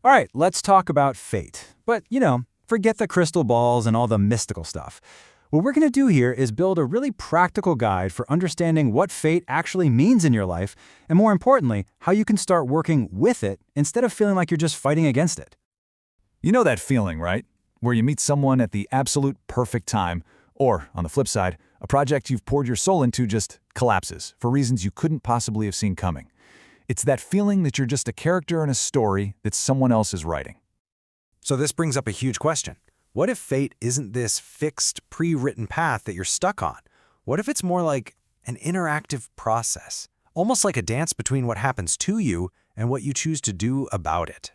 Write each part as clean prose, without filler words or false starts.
All right, let's talk about fate. But, forget the crystal balls and all the mystical stuff. What we're going to do here is build a really practical guide for understanding what fate actually means in your life, and more importantly, how you can start working with it instead of feeling like you're just fighting against it. You know that feeling, right? Where you meet someone at the absolute perfect time, or, on the flip side, a project you've poured your soul into just collapses for reasons you couldn't possibly have seen coming. It's that feeling that you're just a character in a story that someone else is writing. So this brings up a huge question. What if fate isn't this fixed, pre-written path that you're stuck on? What if it's more like an interactive process, almost like a dance between what happens to you and what you choose to do about it?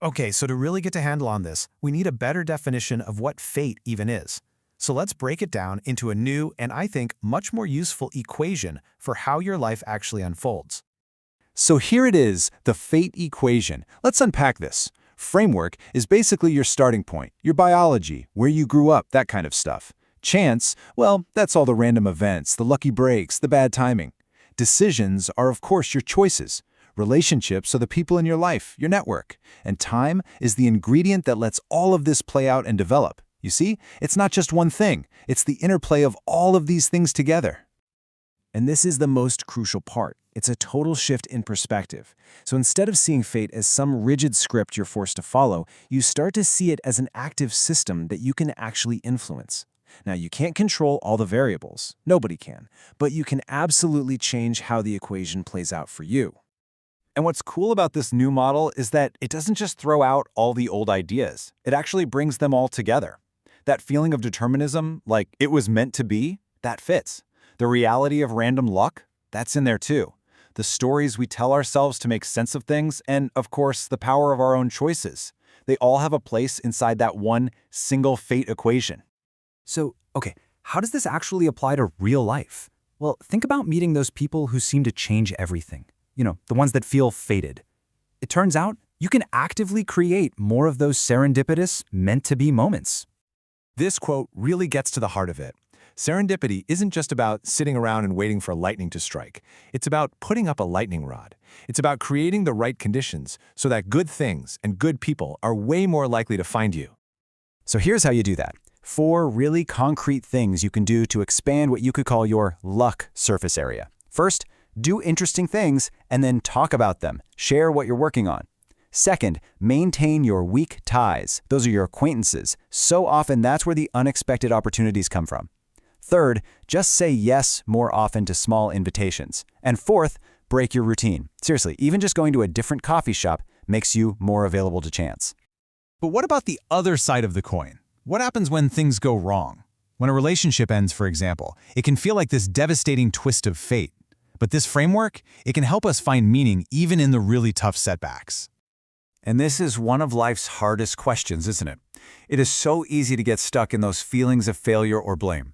Okay, so to really get a handle on this, we need a better definition of what fate even is. So let's break it down into a new and I think much more useful equation for how your life actually unfolds. So here it is, the fate equation. Let's unpack this. Framework is basically your starting point, your biology, where you grew up, that kind of stuff. Chance, well, that's all the random events, the lucky breaks, the bad timing. Decisions are, of course, your choices. Relationships are the people in your life, your network. And time is the ingredient that lets all of this play out and develop. You see, it's not just one thing. It's the interplay of all of these things together. And this is the most crucial part. It's a total shift in perspective. So instead of seeing fate as some rigid script you're forced to follow, you start to see it as an active system that you can actually influence. Now, you can't control all the variables. Nobody can. But you can absolutely change how the equation plays out for you. And what's cool about this new model is that it doesn't just throw out all the old ideas. It actually brings them all together. That feeling of determinism, like it was meant to be, that fits. The reality of random luck, that's in there too. The stories we tell ourselves to make sense of things, and of course, the power of our own choices. They all have a place inside that one single fate equation. So, okay, how does this actually apply to real life? Well, think about meeting those people who seem to change everything. The ones that feel fated. It turns out you can actively create more of those serendipitous, meant-to-be moments. This quote really gets to the heart of it. Serendipity isn't just about sitting around and waiting for lightning to strike. It's about putting up a lightning rod. It's about creating the right conditions so that good things and good people are way more likely to find you. So here's how you do that. 4 really concrete things you can do to expand what you could call your luck surface area. First, do interesting things and then talk about them. Share what you're working on. Second, maintain your weak ties. Those are your acquaintances. So often that's where the unexpected opportunities come from. Third, just say yes more often to small invitations. And fourth, break your routine. Seriously, even just going to a different coffee shop makes you more available to chance. But what about the other side of the coin? What happens when things go wrong? When a relationship ends, for example, it can feel like this devastating twist of fate. But this framework, it can help us find meaning even in the really tough setbacks. And this is one of life's hardest questions, isn't it? It is so easy to get stuck in those feelings of failure or blame.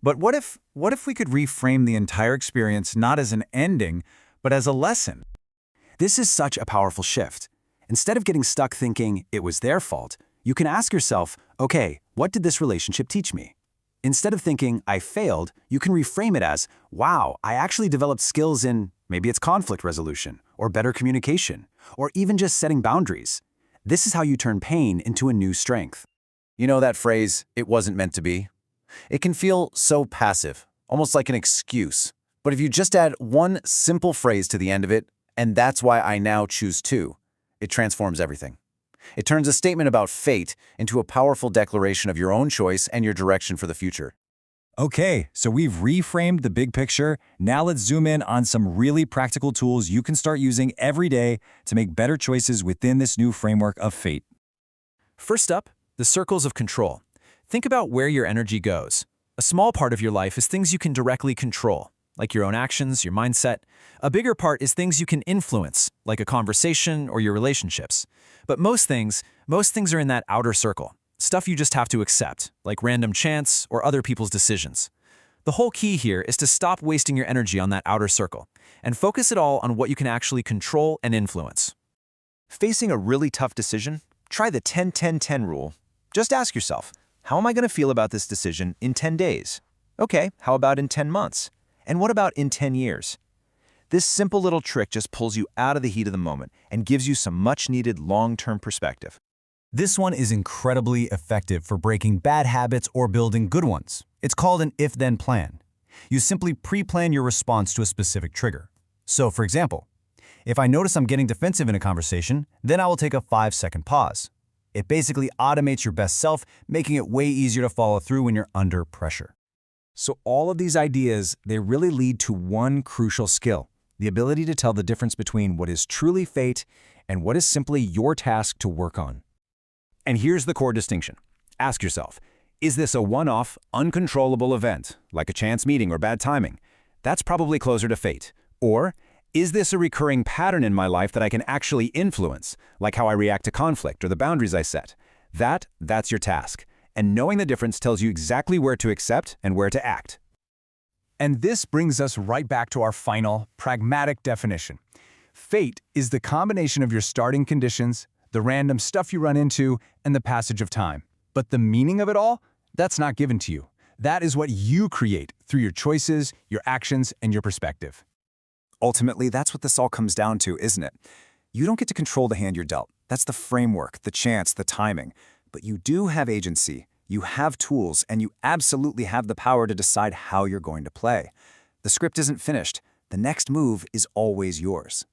But what if we could reframe the entire experience not as an ending, but as a lesson? This is such a powerful shift. Instead of getting stuck thinking it was their fault, you can ask yourself, okay, what did this relationship teach me? Instead of thinking I failed, you can reframe it as, wow, I actually developed skills in, maybe it's conflict resolution, or better communication, or even just setting boundaries. This is how you turn pain into a new strength. You know that phrase, it wasn't meant to be? It can feel so passive, almost like an excuse. But if you just add one simple phrase to the end of it, and that's why I now choose to, it transforms everything. It turns a statement about fate into a powerful declaration of your own choice and your direction for the future. Okay, so we've reframed the big picture. Now let's zoom in on some really practical tools you can start using every day to make better choices within this new framework of fate. First up, the circles of control. Think about where your energy goes. A small part of your life is things you can directly control, like your own actions, your mindset. A bigger part is things you can influence, like a conversation or your relationships. But most things are in that outer circle. Stuff you just have to accept, like random chance or other people's decisions. The whole key here is to stop wasting your energy on that outer circle and focus it all on what you can actually control and influence. Facing a really tough decision? Try the 10-10-10 rule. Just ask yourself, how am I going to feel about this decision in 10 days? Okay, how about in 10 months? And what about in 10 years? This simple little trick just pulls you out of the heat of the moment and gives you some much-needed long-term perspective. This one is incredibly effective for breaking bad habits or building good ones. It's called an if-then plan. You simply pre-plan your response to a specific trigger. So, for example, if I notice I'm getting defensive in a conversation, then I will take a 5-second pause. It basically automates your best self, making it way easier to follow through when you're under pressure. So all of these ideas, they really lead to one crucial skill, the ability to tell the difference between what is truly fate and what is simply your task to work on. And here's the core distinction. Ask yourself, is this a one-off, uncontrollable event, like a chance meeting or bad timing? That's probably closer to fate. Or, is this a recurring pattern in my life that I can actually influence, like how I react to conflict or the boundaries I set? That's your task. And knowing the difference tells you exactly where to accept and where to act. And this brings us right back to our final, pragmatic definition. Fate is the combination of your starting conditions, the random stuff you run into, and the passage of time. But the meaning of it all, that's not given to you. That is what you create through your choices, your actions, and your perspective. Ultimately, that's what this all comes down to, isn't it? You don't get to control the hand you're dealt. That's the framework, the chance, the timing. But you do have agency, you have tools, and you absolutely have the power to decide how you're going to play. The script isn't finished. The next move is always yours.